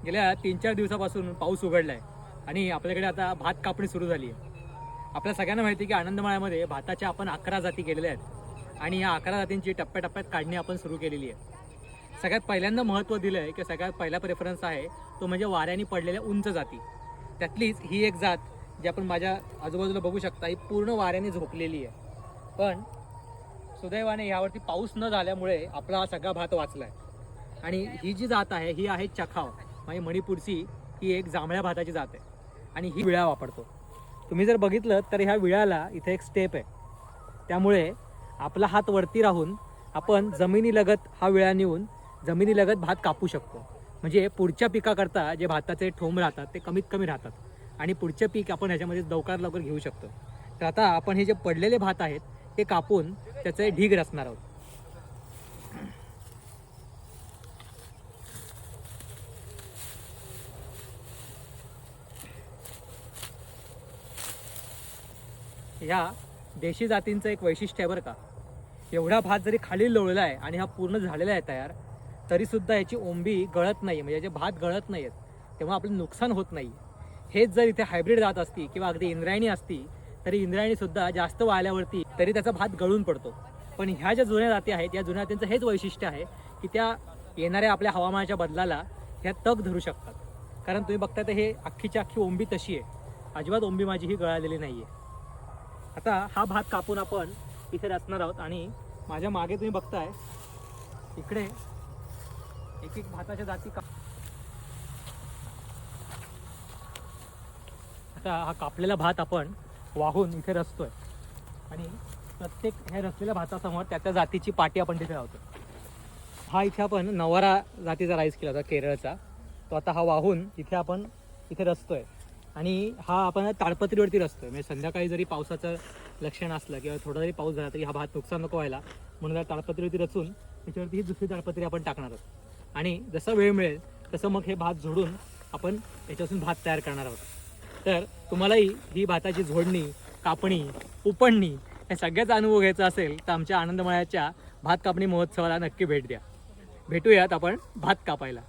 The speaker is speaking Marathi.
गेल्या 3-4 दिवसापासून पाऊस उघडला आहे आणि आपल्याकडे आता भात कापणी सुरू झाली आहे. आपल्या सगळ्यांना माहिती आहे की आनंदमळ्यामध्ये भाताच्या आपण 11 जाती केलेल्या आहेत आणि या 11 जातींची टप्प्याटप्प्यात काढणी आपण सुरू केलेली आहे. सगळ्यात पहिल्यांदा महत्त्व दिलं आहे की सगळ्यात पहिला प्रेफरन्स आहे तो म्हणजे वाऱ्याने पडलेल्या उंच जाती. त्यातलीच ही एक जात जी आपण माझ्या आजूबाजूला बघू शकता, ही पूर्ण वाऱ्याने झोपलेली आहे. पण सुदैवाने यावरती पाऊस न झाल्यामुळे आपला हा सगळा भात वाचला आहे. आणि ही जी जात आहे ही आहे चखाव, म्हणजे मणिपूरची ही एक जांभळ्या भाताची जात आहे आणि ही विळा वापरतो. तुम्ही जर बघितलं तर ह्या विळ्याला इथे एक स्टेप आहे, त्यामुळे आपला हात वरती राहून आपण जमिनीलगत हा विळा नेऊन जमिनीलगत भात कापू शकतो. म्हणजे पुढच्या पिकाकरता जे भाताचे ठोंब राहतात ते कमीत कमी राहतात आणि पुढचे पीक आपण ह्याच्यामध्ये लवकरात लवकर घेऊ शकतो. तर आता आपण हे जे पडलेले भात आहेत ते कापून त्याचे ढीग रचणार आहोत. ह्या देशी जातींचं एक वैशिष्ट्य आहे बरं का. एवढा भात जरी खाली लोळला आहे आणि हा पूर्ण झालेला आहे तयार, तरीसुद्धा याची ओंबी गळत नाही, म्हणजे याचे भात गळत नाही आहेत, तेव्हा आपलं नुकसान होत नाही. हेच जर इथे हायब्रिड जात असती किंवा अगदी इंद्रायणी असती तरी इंद्रायणीसुद्धा जास्त वाळल्यावरती तरी त्याचा भात गळून पडतो. पण ह्या ज्या जुन्या जाती आहेत या जुन्या जातींचं हेच वैशिष्ट्य आहे की त्या येणाऱ्या आपल्या हवामानाच्या बदलाला ह्या तग धरू शकतात. कारण तुम्ही बघता तर हे अख्खीच्या अख्खी ओंबी तशी आहे, अजिबात ओंबी माझी ही गळालेली नाही आहे. आता हा भात कापून आपण इथे रचणार आहोत आणि माझ्या मागे तुम्ही बघताय इकडे एक एक भाताच्या जाती आता हा कापलेला भात आपण वाहून इथे रचतोय आणि प्रत्येक ह्या रचलेल्या भातासमोर त्या जातीची पाटी आपण तिथे लावतो. हा इथे आपण नवारा जातीचा राईस केला होता केरळचा, तो आता हा वाहून आपण इथे रचतोय आणि हा आपण ताडपत्रीवरती रचतोय. म्हणजे संध्याकाळी जरी पावसाचं लक्षण असलं किंवा थोडा जरी पाऊस झाला तरी हा भात नुकसान नको व्हायला म्हणून ताडपत्रीवरती रचून त्याच्यावरती ही दुसरी ताडपत्री आपण टाकणार आहोत आणि जसं वेळ मिळेल तसं मग हे भात झोडून आपण याच्यापासून भात तयार करणार आहोत. तर तुम्हालाही ही भाताची झोडणी, कापणी, उपणणी या सगळ्याचा अनुभव घ्यायचा असेल तर आमच्या आनंदमळ्याच्या भात कापणी महोत्सवाला नक्की भेट द्या. भेटूयात आपण भात कापायला.